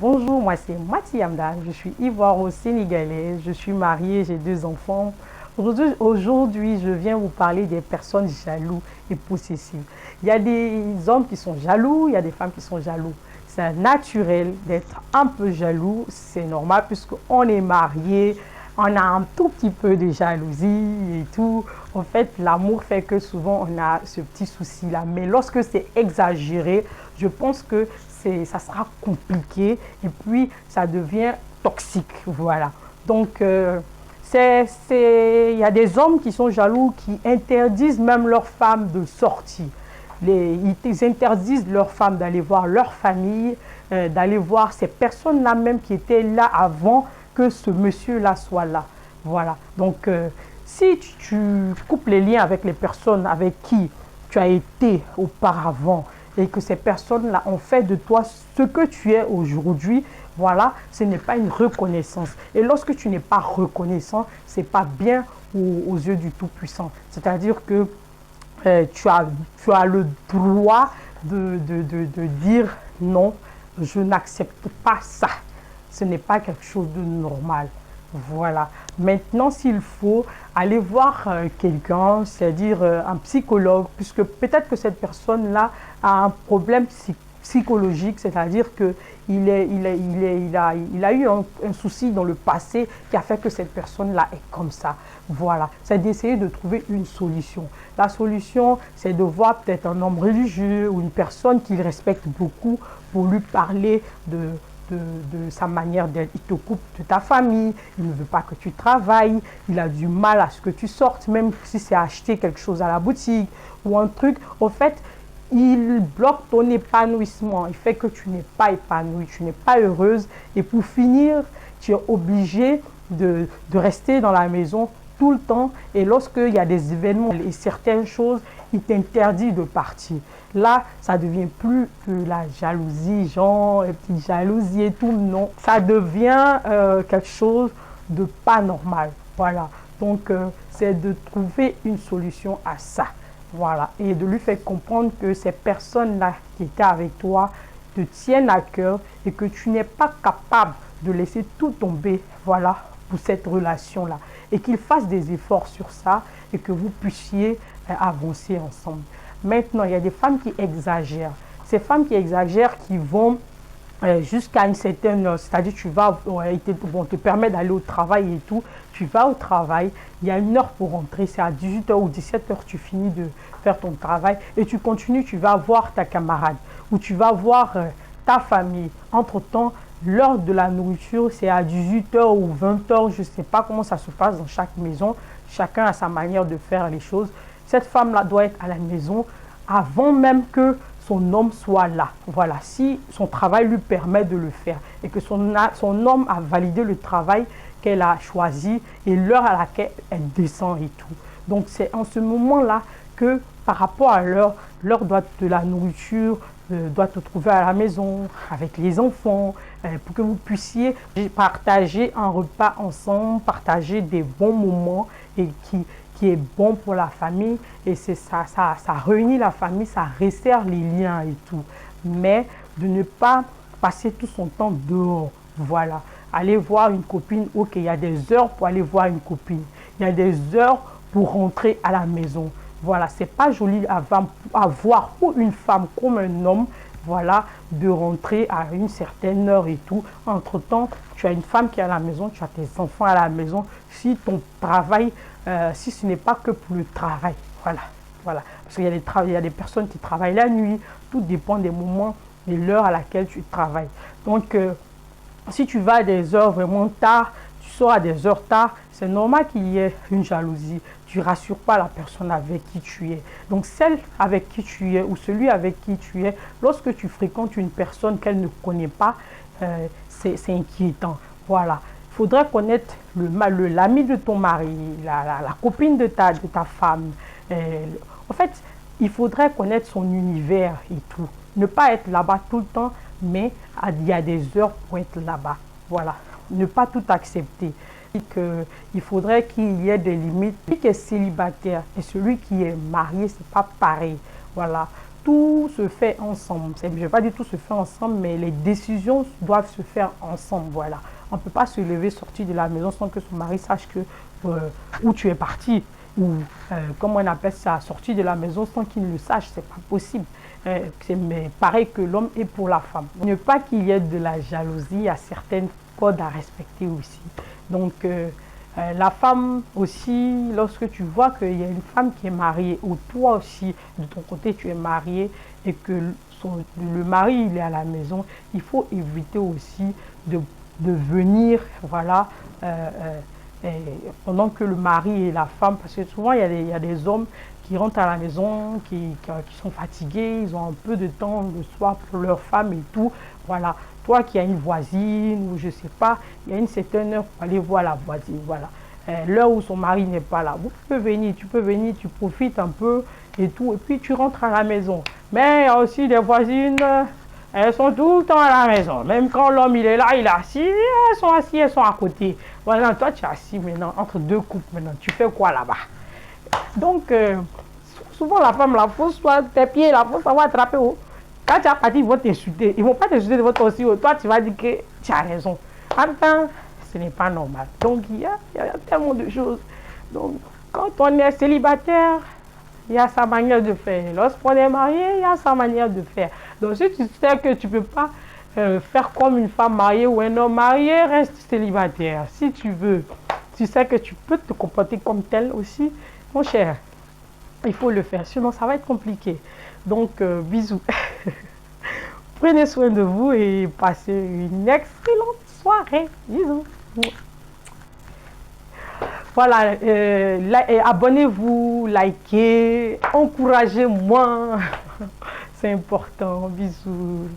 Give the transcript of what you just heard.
Bonjour, moi c'est Matiamda, je suis ivoiro-sénégalaise, je suis mariée, j'ai 2 enfants. Aujourd'hui, je viens vous parler des personnes jaloux et possessives. Il y a des hommes qui sont jaloux, il y a des femmes qui sont jaloux. C'est naturel d'être un peu jaloux, c'est normal puisqu'on est marié, on a un tout petit peu de jalousie et tout. En fait, l'amour fait que souvent on a ce petit souci-là. Mais lorsque c'est exagéré, je pense que ça sera compliqué et puis ça devient toxique. Voilà. Donc, il y a des hommes qui sont jaloux, qui interdisent même leurs femmes de sortir. Ils interdisent leurs femmes d'aller voir leur famille, d'aller voir ces personnes-là même qui étaient là avant que ce monsieur-là soit là. Voilà. Donc, si tu coupes les liens avec les personnes avec qui tu as été auparavant et que ces personnes-là ont fait de toi ce que tu es aujourd'hui, voilà, ce n'est pas une reconnaissance. Et lorsque tu n'es pas reconnaissant, ce n'est pas bien aux yeux du Tout-Puissant. C'est-à-dire que tu as le droit de dire non, je n'accepte pas ça. Ce n'est pas quelque chose de normal. Voilà. Maintenant, s'il faut aller voir quelqu'un, c'est-à-dire un psychologue, puisque peut-être que cette personne-là a un problème psychologique, c'est-à-dire qu'il a eu un souci dans le passé qui a fait que cette personne-là est comme ça. Voilà, c'est d'essayer de trouver une solution. La solution, c'est de voir peut-être un homme religieux ou une personne qu'il respecte beaucoup pour lui parler de sa manière d'être. Il te coupe de ta famille, il ne veut pas que tu travailles, il a du mal à ce que tu sortes, même si c'est acheter quelque chose à la boutique ou un truc. Au fait, il bloque ton épanouissement, il fait que tu n'es pas épanouie, tu n'es pas heureuse. Et pour finir, tu es obligé de rester dans la maison tout le temps. Et lorsqu'il y a des événements et certaines choses, il t'interdit de partir. Là, ça devient plus que la jalousie, genre, les petites jalousies et tout, non. Ça devient quelque chose de pas normal. Voilà. Donc, c'est de trouver une solution à ça. Voilà. Et de lui faire comprendre que ces personnes-là qui étaient avec toi te tiennent à cœur et que tu n'es pas capable de laisser tout tomber, voilà, pour cette relation-là. Et qu'il fasse des efforts sur ça et que vous puissiez avancer ensemble. Maintenant, il y a des femmes qui exagèrent. Ces femmes qui exagèrent, qui vont jusqu'à une certaine heure, c'est-à-dire tu vas, on te permet d'aller au travail et tout, tu vas au travail, il y a une heure pour rentrer, c'est à 18h ou 17h, tu finis de faire ton travail et tu continues, tu vas voir ta camarade ou tu vas voir ta famille. Entre-temps, l'heure de la nourriture, c'est à 18h ou 20h, je ne sais pas comment ça se passe dans chaque maison, chacun a sa manière de faire les choses. Cette femme-là doit être à la maison avant même que son homme soit là. Voilà, si son travail lui permet de le faire et que son homme a validé le travail qu'elle a choisi et l'heure à laquelle elle descend et tout. Donc c'est en ce moment-là que par rapport à l'heure doit de la nourriture, doit te trouver à la maison avec les enfants pour que vous puissiez partager un repas ensemble, partager des bons moments et qui est bon pour la famille et c'est ça réunit la famille, ça resserre les liens et tout. Mais de ne pas passer tout son temps dehors. Voilà. Aller voir une copine, ok, il y a des heures pour aller voir une copine. Il y a des heures pour rentrer à la maison. Voilà, c'est pas joli à voir pour une femme comme un homme, voilà, de rentrer à une certaine heure et tout. Entre-temps, tu as une femme qui est à la maison, tu as tes enfants à la maison. Si ton travail, si ce n'est pas que pour le travail, voilà, voilà. Parce qu'il y a des personnes qui travaillent la nuit, tout dépend des moments et l'heure à laquelle tu travailles. Donc, si tu vas à des heures vraiment tard, tu sors à des heures tard, c'est normal qu'il y ait une jalousie. Tu ne rassures pas la personne avec qui tu es. Donc celle avec qui tu es ou celui avec qui tu es, lorsque tu fréquentes une personne qu'elle ne connaît pas, c'est inquiétant. Voilà. Il faudrait connaître l'ami de ton mari, la copine de ta femme. En fait, il faudrait connaître son univers et tout. Ne pas être là-bas tout le temps, mais il y a des heures pour être là-bas. Voilà. Ne pas tout accepter. Il faudrait qu'il y ait des limites. Celui qui est célibataire et celui qui est marié, c'est pas pareil. Voilà. tout se fait ensemble. Je ne vais pas dire tout se fait ensemble, mais les décisions doivent se faire ensemble. Voilà. On ne peut pas se lever, sortir de la maison sans que son mari sache que, où tu es parti. Ou comment on appelle ça, sortir de la maison sans qu'il le sache. C'est pas possible. C'est pareil que l'homme est pour la femme. Ne pas qu'il y ait de la jalousie, à certaines codes à respecter aussi. Donc, la femme aussi, lorsque tu vois qu'il y a une femme qui est mariée, ou toi aussi, de ton côté, tu es marié, et que le mari, il est à la maison, il faut éviter aussi de venir, voilà, pendant que le mari et la femme, parce que souvent, il y a des hommes qui rentrent à la maison, qui sont fatigués, ils ont un peu de temps le soir pour leur femme et tout, voilà. Toi qui as une voisine, ou je ne sais pas, il y a une certaine heure pour aller voir la voisine, voilà. L'heure où son mari n'est pas là, tu peux venir, tu profites un peu et tout, et puis tu rentres à la maison. Mais il y a aussi des voisines, elles sont tout le temps à la maison. Même quand l'homme il est là, il est assis, elles sont à côté. Voilà, toi tu es assis maintenant, entre deux couples maintenant, tu fais quoi là-bas? Donc, souvent la femme, la fausse, soit tes pieds, la fausse, ça va attraper. Oh. Quand tu as parti, ils vont t'insulter. Ils ne vont pas t'insulter devant toi aussi. Oh. Toi, tu vas dire que tu as raison. Enfin, ce n'est pas normal. Donc, il y a tellement de choses. Donc, quand on est célibataire, il y a sa manière de faire. Lorsqu'on est marié, il y a sa manière de faire. Donc, si tu sais que tu ne peux pas faire comme une femme mariée ou un homme marié, reste célibataire. Si tu veux, tu sais que tu peux te comporter comme tel aussi, mon cher. Il faut le faire, sinon ça va être compliqué. Donc, bisous. Prenez soin de vous et passez une excellente soirée. Bisous. Voilà, abonnez-vous, likez, encouragez-moi. C'est important. Bisous.